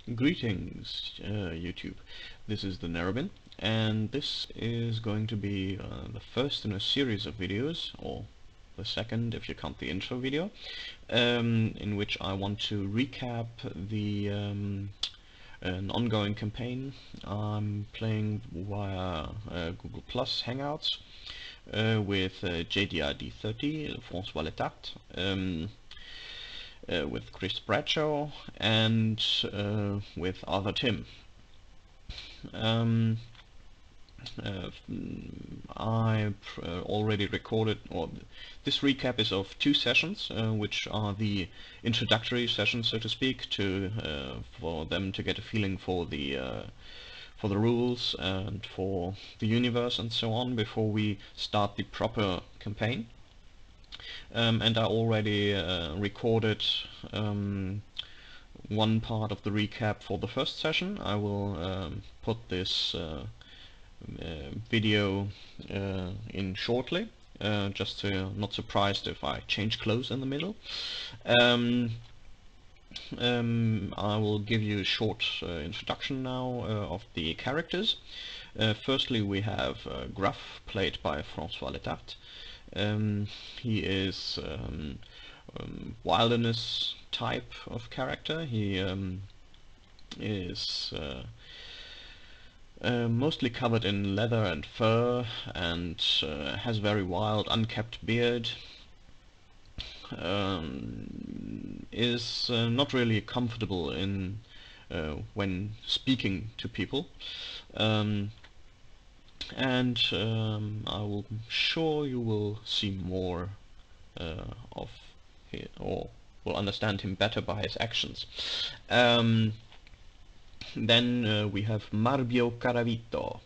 Greetings, YouTube. This is the Nerabin, and this is going to be the first in a series of videos, or the second if you count the intro video, in which I want to recap an ongoing campaign I'm playing via Google Plus Hangouts with JDRD30, Francois, with Chris Bradshaw, and with OtherTim. I already recorded, or this recap is of 2 sessions, which are the introductory sessions, so to speak, for them to get a feeling for the rules and for the universe and so on before we start the proper campaign. And I already recorded one part of the recap for the first session. I will put this video in shortly, just to not surprised if I change clothes in the middle. I will give you a short introduction now of the characters. Firstly, we have Gruff, played by Francois. He is wilderness type of character. He is mostly covered in leather and fur, and has very wild, unkept beard. Is not really comfortable in when speaking to people. And I will sure you will see more of him, or will understand him better by his actions. Then we have Marbio Caravito,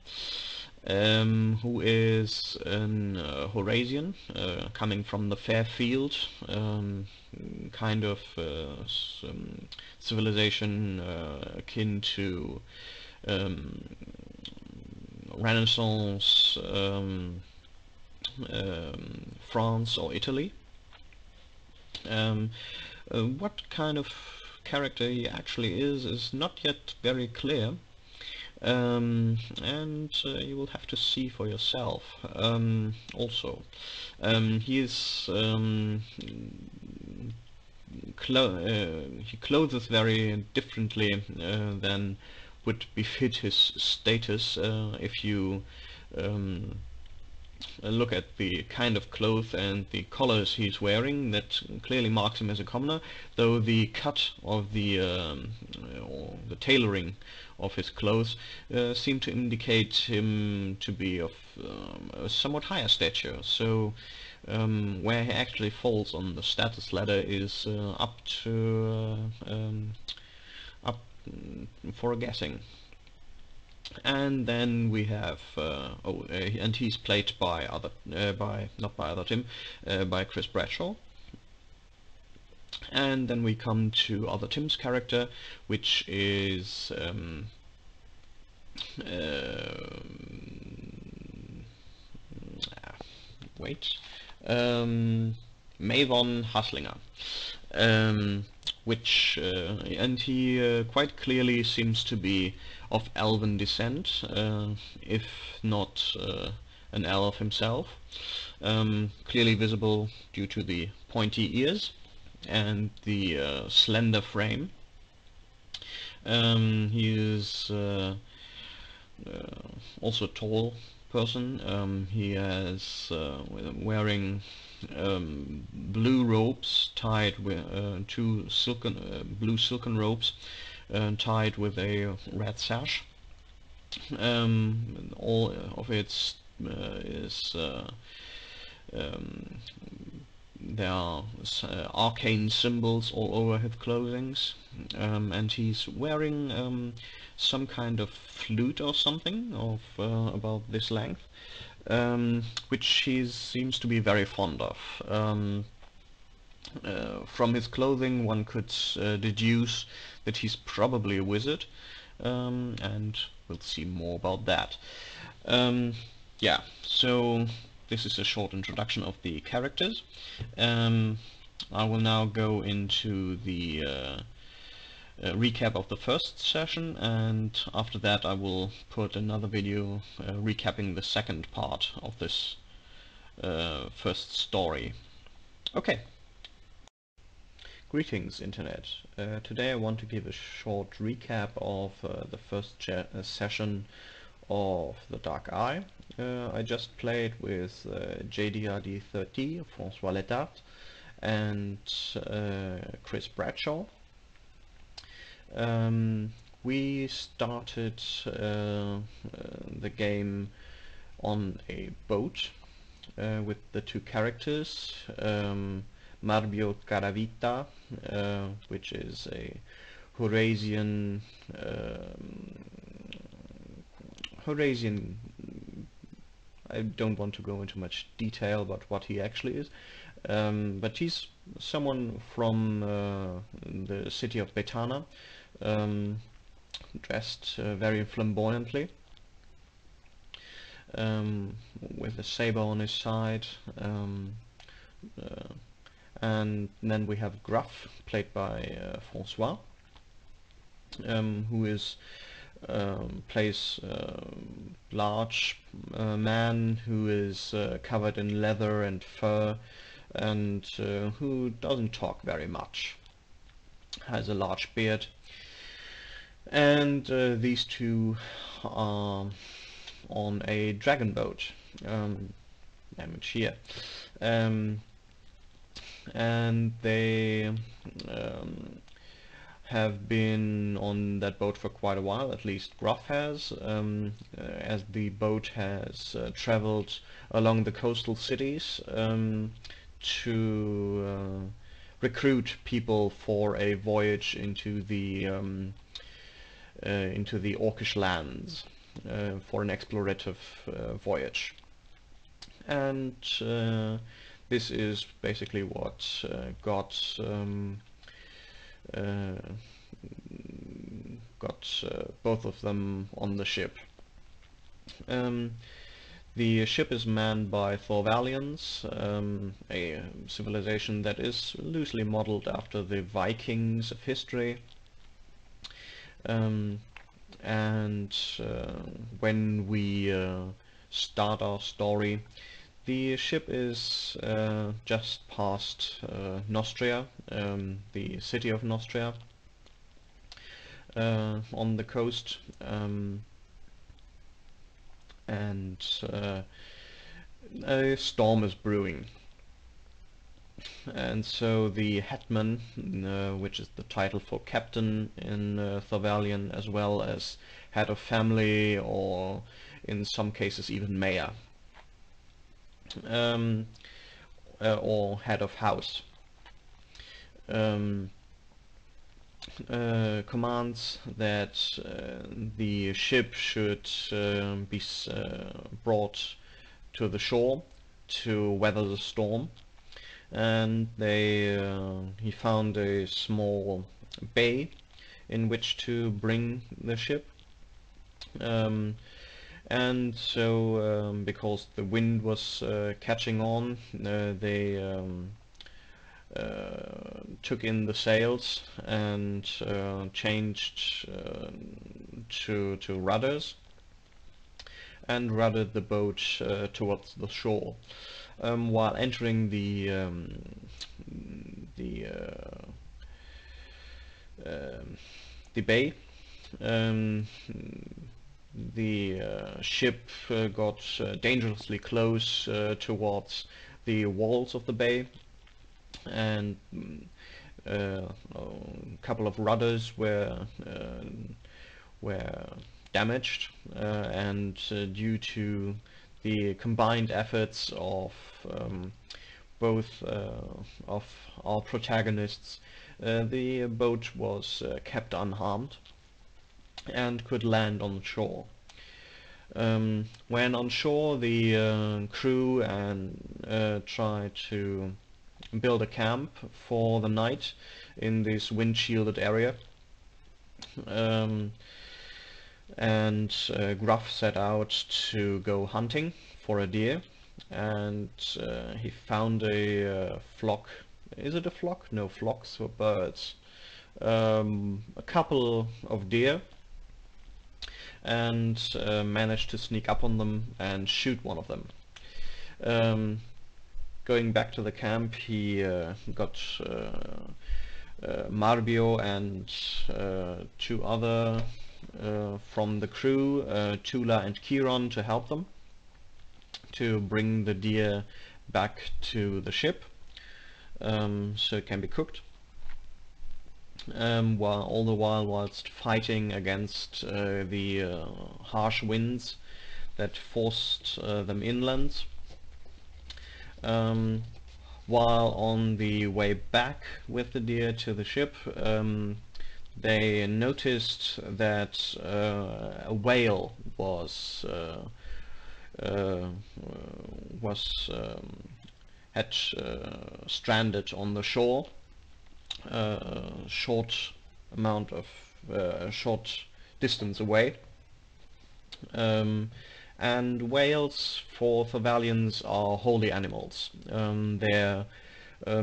who is an Horasian, coming from the fair field, kind of civilization akin to Renaissance France or Italy. What kind of character he actually is not yet very clear, and you will have to see for yourself. Also, he is he clothes very differently than would befit his status. If you look at the kind of clothes and the collars he's wearing, that clearly marks him as a commoner, though the cut of the or the tailoring of his clothes seem to indicate him to be of a somewhat higher stature. So where he actually falls on the status ladder is up for a guessing. And then we have and he's played by by Chris Bradshaw. And then we come to OtherTim's character, which is Maven Haflinger, which and he quite clearly seems to be of elven descent, if not an elf himself, clearly visible due to the pointy ears and the slender frame. He is also a tall person. He is wearing blue robes tied with two blue silken ropes tied with a red sash. All of it is there are arcane symbols all over his clothing, and he's wearing some kind of flute or something of about this length, which he seems to be very fond of. From his clothing one could deduce that he's probably a wizard, and we'll see more about that. Yeah, so this is a short introduction of the characters. I will now go into the recap of the first session, and after that I will put another video recapping the second part of this first story. Okay. Greetings, Internet. Today I want to give a short recap of the first session of The Dark Eye. I just played with JDRD30, Francois and Chris Bradshaw. We started the game on a boat with the two characters, Marbio Caravita, which is a Horasian I don't want to go into much detail about what he actually is, but he's someone from the city of Betana, dressed very flamboyantly, with a saber on his side, and then we have Gruff, played by Francois, who is plays large man who is covered in leather and fur, and who doesn't talk very much, has a large beard, and these two are on a dragon boat, damage here, and they have been on that boat for quite a while, at least Gruff has, as the boat has traveled along the coastal cities to recruit people for a voyage into the Orkish lands, for an explorative voyage. And this is basically what got both of them on the ship. The ship is manned by Thorvalians, a civilization that is loosely modeled after the Vikings of history. And when we start our story, the ship is just past Nostria, the city of Nostria, on the coast, and a storm is brewing. And so the hetman, which is the title for captain in Thorvalian, as well as head of family, or in some cases even mayor, or head of house, commands that the ship should be brought to the shore to weather the storm. And he found a small bay in which to bring the ship. And so, because the wind was catching on, they took in the sails and changed to rudders, and ruddered the boat towards the shore. While entering the bay, the ship got dangerously close towards the walls of the bay, and a couple of rudders were damaged, and due to the combined efforts of both of our protagonists, the boat was kept unharmed and could land on shore. When on shore, the crew tried to build a camp for the night in this wind-shielded area, and Gruff set out to go hunting for a deer, and he found a flock. Is it a flock? No, flocks were birds. a couple of deer and managed to sneak up on them and shoot one of them. Going back to the camp, he got Marbio and two other from the crew, Tula and Chiron, to help them to bring the deer back to the ship so it can be cooked. Whilst fighting against the harsh winds that forced them inland. While on the way back with the deer to the ship, they noticed that a whale was had stranded on the shore, short distance away. And whales for Thorvalians are holy animals. Their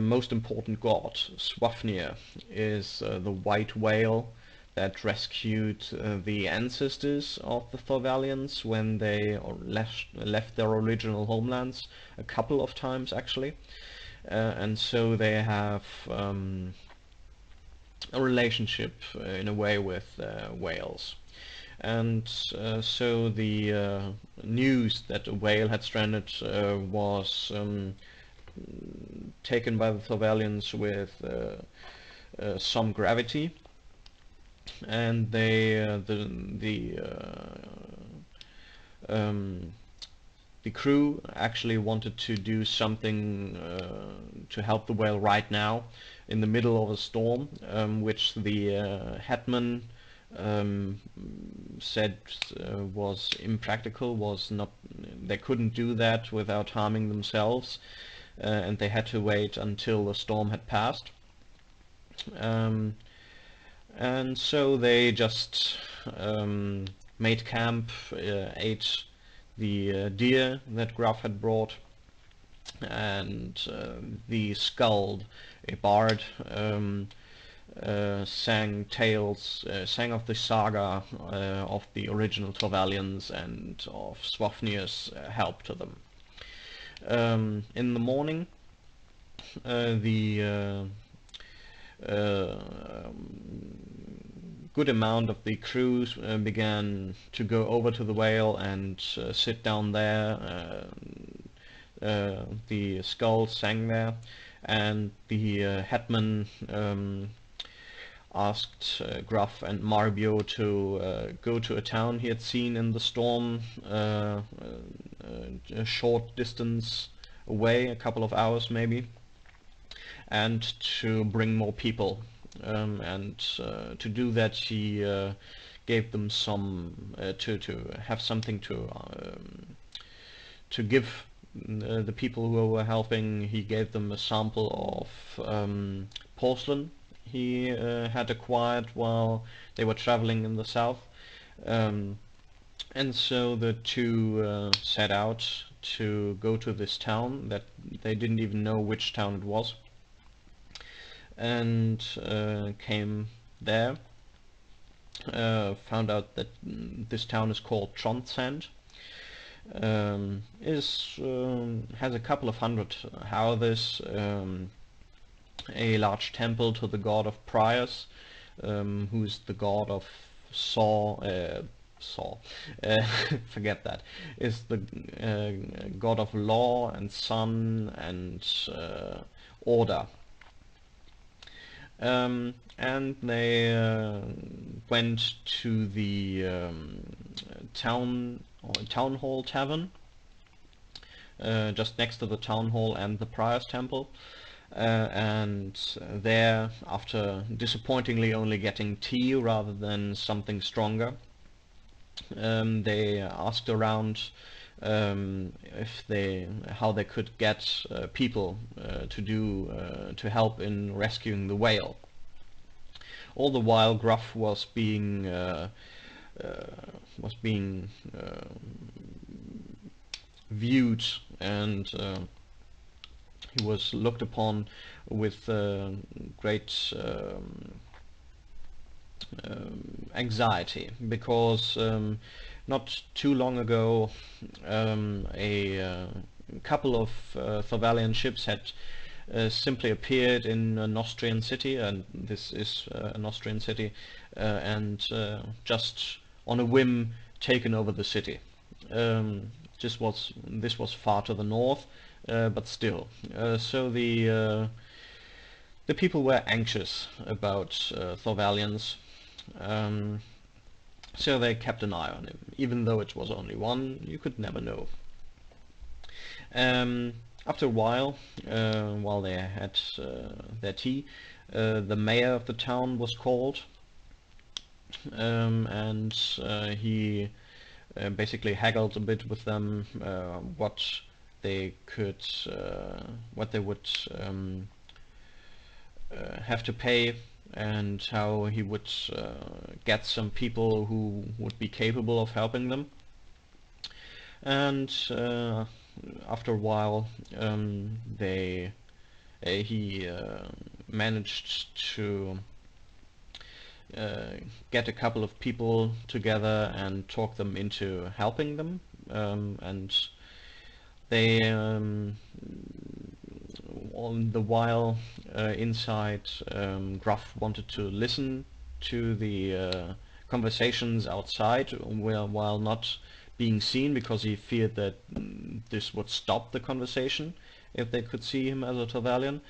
most important god, Swafnir, is the white whale that rescued the ancestors of the Thorvalians when they left their original homelands a couple of times actually. And so they have a relationship in a way with whales. And so the news that a whale had stranded was taken by the Thorvalians with some gravity, and they the crew actually wanted to do something to help the whale right now in the middle of a storm, which the hetman said was impractical, they couldn't do that without harming themselves, and they had to wait until the storm had passed. And so they just made camp, ate the deer that Gruff had brought, and the Skald, a bard, sang of the saga of the original Thorvalians and of Swafnir's help to them. In the morning, the good amount of the crews began to go over to the whale and sit down there. The Skull sang there, and the hetman asked Gruff and Marbio to go to a town he had seen in the storm, a short distance away, a couple of hours maybe, and to bring more people. And to do that, he gave them some to have something to give the people who were helping. He gave them a sample of porcelain he had acquired while they were traveling in the south, and so the two set out to go to this town that they didn't even know which town it was, and came there, found out that this town is called Tronsand. Has a couple of hundred houses, a large temple to the god of Prius, who's the god of forget that, is the god of law and sun and order. And they went to the town hall tavern, just next to the town hall and the Prior's temple, and there, after disappointingly only getting tea rather than something stronger, they asked around how they could get people to help in rescuing the whale. All the while, Gruff was being viewed, and he was looked upon with great anxiety, because not too long ago a couple of Thorvalian ships had simply appeared in an Austrian city, and this is an Austrian city, and just on a whim taken over the city. This was far to the north, but still. So the people were anxious about Thorvalians, so they kept an eye on him. Even though it was only one, you could never know. After a while they had their tea, the mayor of the town was called, and he basically haggled a bit with them what they would have to pay, and how he would get some people who would be capable of helping them. And after a while he managed to get a couple of people together and talk them into helping them, and they on the while inside, Gruff wanted to listen to the conversations outside while not being seen, because he feared that this would stop the conversation if they could see him as a Thorvalian.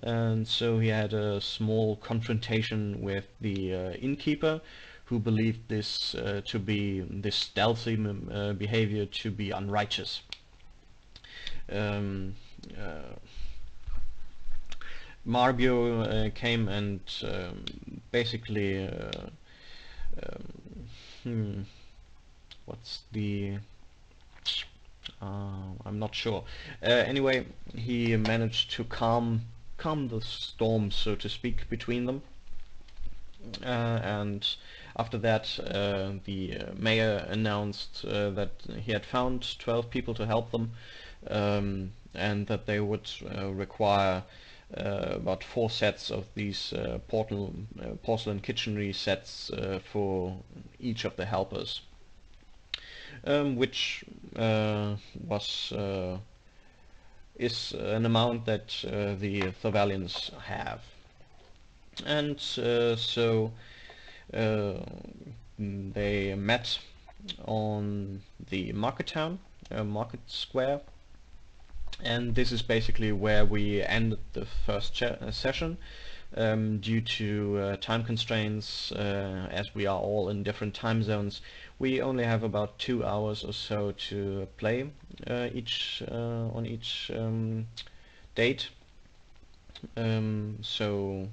And so he had a small confrontation with the innkeeper, who believed this stealthy behavior to be unrighteous. Marbio came and basically what's the I'm not sure. Anyway, he managed to calm the storm, so to speak, between them. And after that, the mayor announced that he had found 12 people to help them, and that they would require about 4 sets of these porcelain kitchenry sets for each of the helpers, which is an amount that the Thorvalians have. And so they met on the market square, and this is basically where we ended the first session. Due to time constraints, as we are all in different time zones, we only have about 2 hours or so to play on each date. So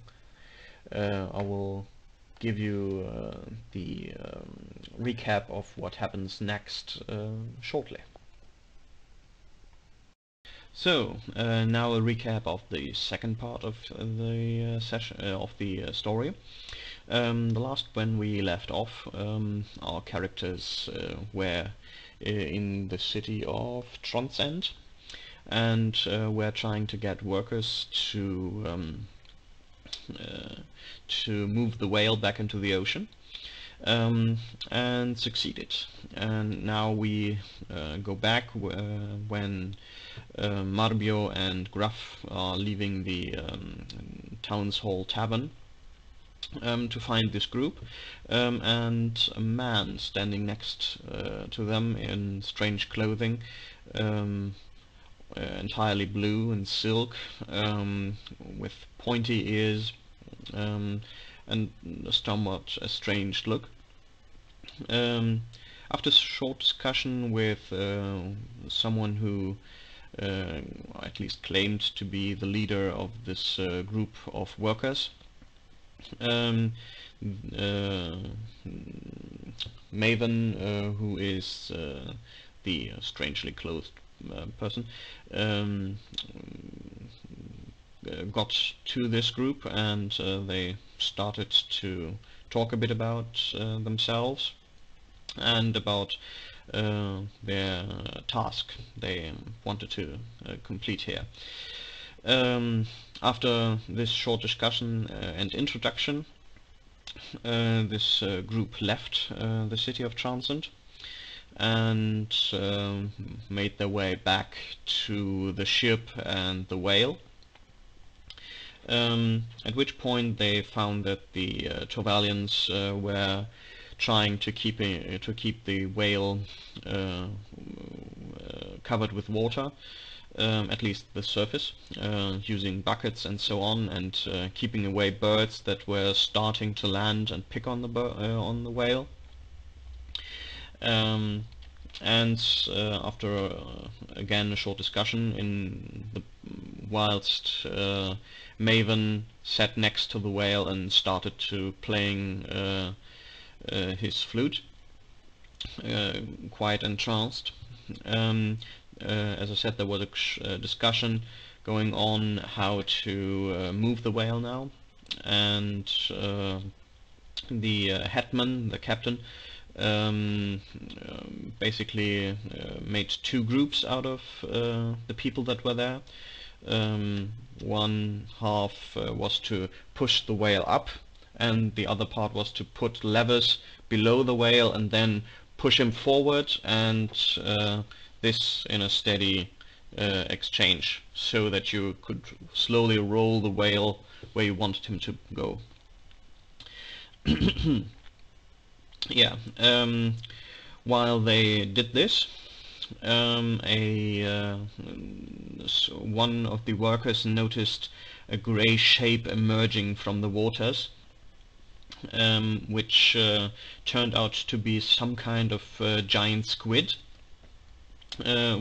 I will give you the recap of what happens next shortly. So now a recap of the second part of the session of the story. The last when we left off, our characters were in the city of Tronsend, and were trying to get workers to move the whale back into the ocean, and succeeded. And now we go back when Marbio and Gruff are leaving the town's hall tavern to find this group, and a man standing next to them in strange clothing, entirely blue and silk, with pointy ears, and a somewhat strange look. After short discussion with someone who at least claimed to be the leader of this group of workers, Maven, who is the strangely clothed person, got to this group, and they started to talk a bit about themselves and about their task they wanted to complete here. After this short discussion and introduction, this group left the city of Transcend and made their way back to the ship and the whale. At which point they found that the Torvalians were trying to keep the whale covered with water, at least the surface, using buckets and so on, and keeping away birds that were starting to land and pick on the whale. And after again a short discussion, whilst Maven sat next to the whale and started to playing his flute, quite entranced. As I said, there was a discussion going on how to move the whale now, and the headman, the captain, basically made two groups out of the people that were there. One half was to push the whale up, and the other part was to put levers below the whale and then push him forward, and this in a steady exchange, so that you could slowly roll the whale where you wanted him to go. Yeah, while they did this, one of the workers noticed a grey shape emerging from the waters, which turned out to be some kind of giant squid,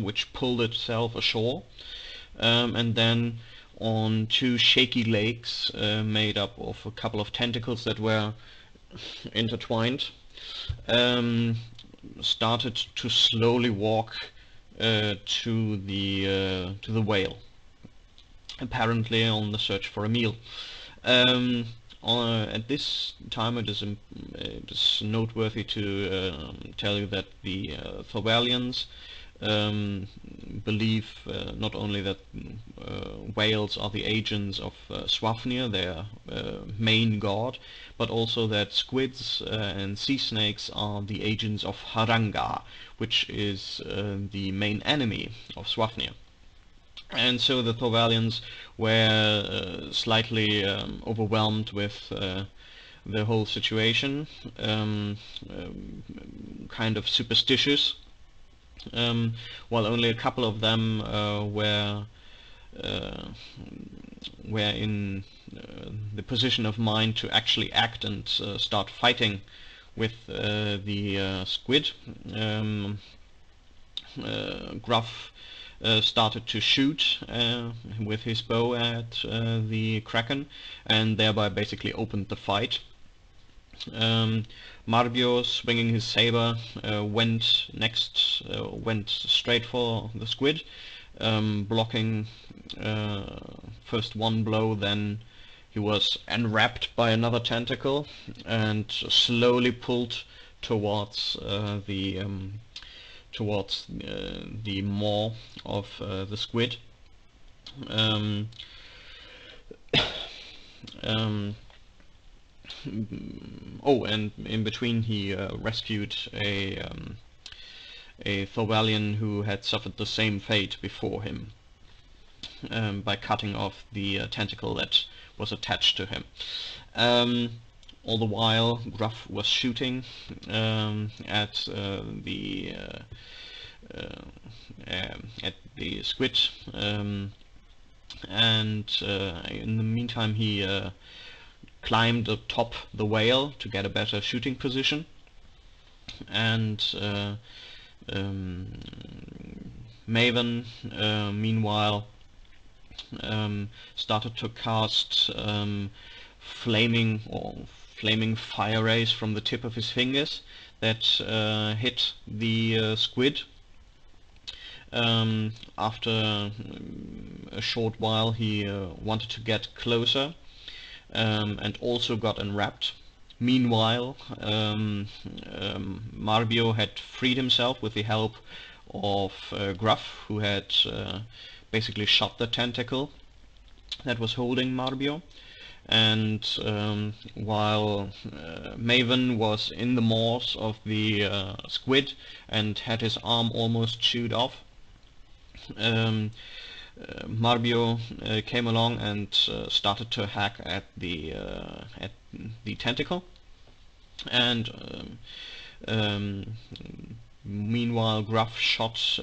which pulled itself ashore, and then on two shaky legs made up of a couple of tentacles that were intertwined, started to slowly walk to the whale, apparently on the search for a meal. At this time it is noteworthy to tell you that the Thorvalians believe not only that whales are the agents of Swafnir, their main god, but also that squids and sea snakes are the agents of Haranga, which is the main enemy of Swafnir. And so the Thorvalians were slightly overwhelmed with the whole situation, kind of superstitious, while only a couple of them were in the position of mind to actually act and start fighting with the squid. Gruff started to shoot with his bow at the kraken, and thereby basically opened the fight. Marbio, swinging his saber, went straight for the squid, blocking first one blow, then he was enwrapped by another tentacle and slowly pulled towards the maw of the squid. Oh, and in between he rescued a Thorvalian who had suffered the same fate before him, by cutting off the tentacle that was attached to him. All the while, Gruff was shooting at the squid, and in the meantime he climbed atop the whale to get a better shooting position, and Maven meanwhile started to cast flaming fire rays from the tip of his fingers that hit the squid. After a short while he wanted to get closer, and also got enwrapped. Meanwhile, Marbio had freed himself with the help of Gruff, who had basically shot the tentacle that was holding Marbio, and while Maven was in the maws of the squid and had his arm almost chewed off, Marbio came along and started to hack at the tentacle, and meanwhile Gruff shot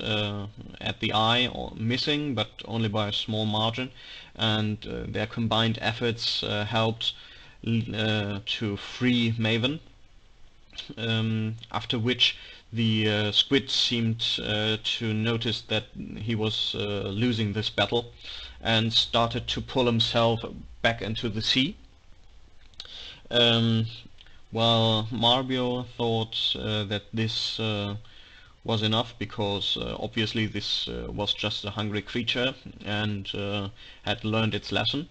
at the eye, missing, but only by a small margin, and their combined efforts helped to free Maven, after which the squid seemed to notice that he was losing this battle and started to pull himself back into the sea. While Marbio thought that this was enough, because obviously this was just a hungry creature and had learned its lesson.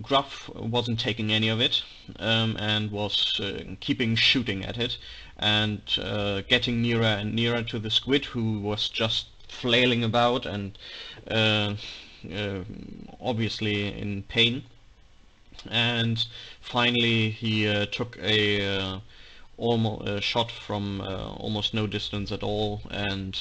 Gruff wasn't taking any of it, and was keeping shooting at it and getting nearer and nearer to the squid, who was just flailing about and obviously in pain. And finally he took a shot from almost no distance at all and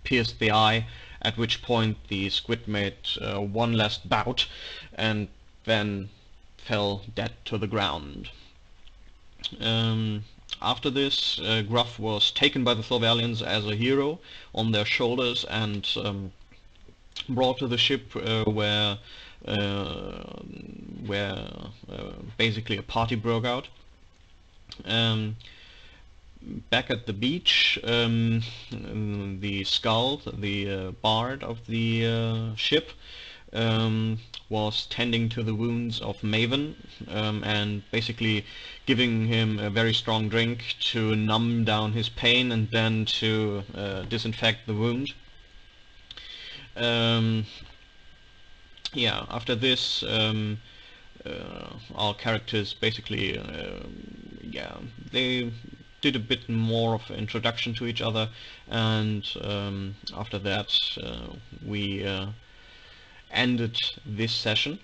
pierced the eye, at which point the squid made one last bout and then fell dead to the ground. After this, Gruff was taken by the Thorvalians as a hero on their shoulders and brought to the ship where basically a party broke out. Back at the beach, the Skald, the bard of the ship, was tending to the wounds of Maven, and basically giving him a very strong drink to numb down his pain and then to disinfect the wound. Yeah, after this, our characters basically, yeah, they did a bit more of introduction to each other, and after that we ended this session,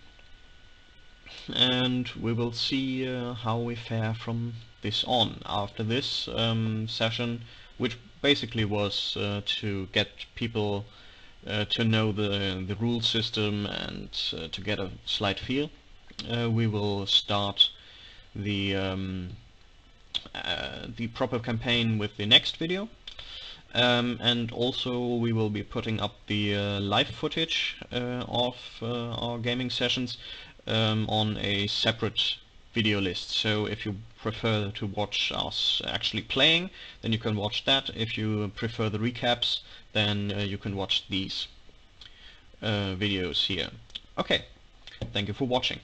and we will see how we fare from this on. After this session, which basically was to get people to know the rule system and to get a slight feel, we will start the proper campaign with the next video, and also we will be putting up the live footage of our gaming sessions on a separate video list. So if you prefer to watch us actually playing, then you can watch that. If you prefer the recaps, then you can watch these videos here. Okay, thank you for watching.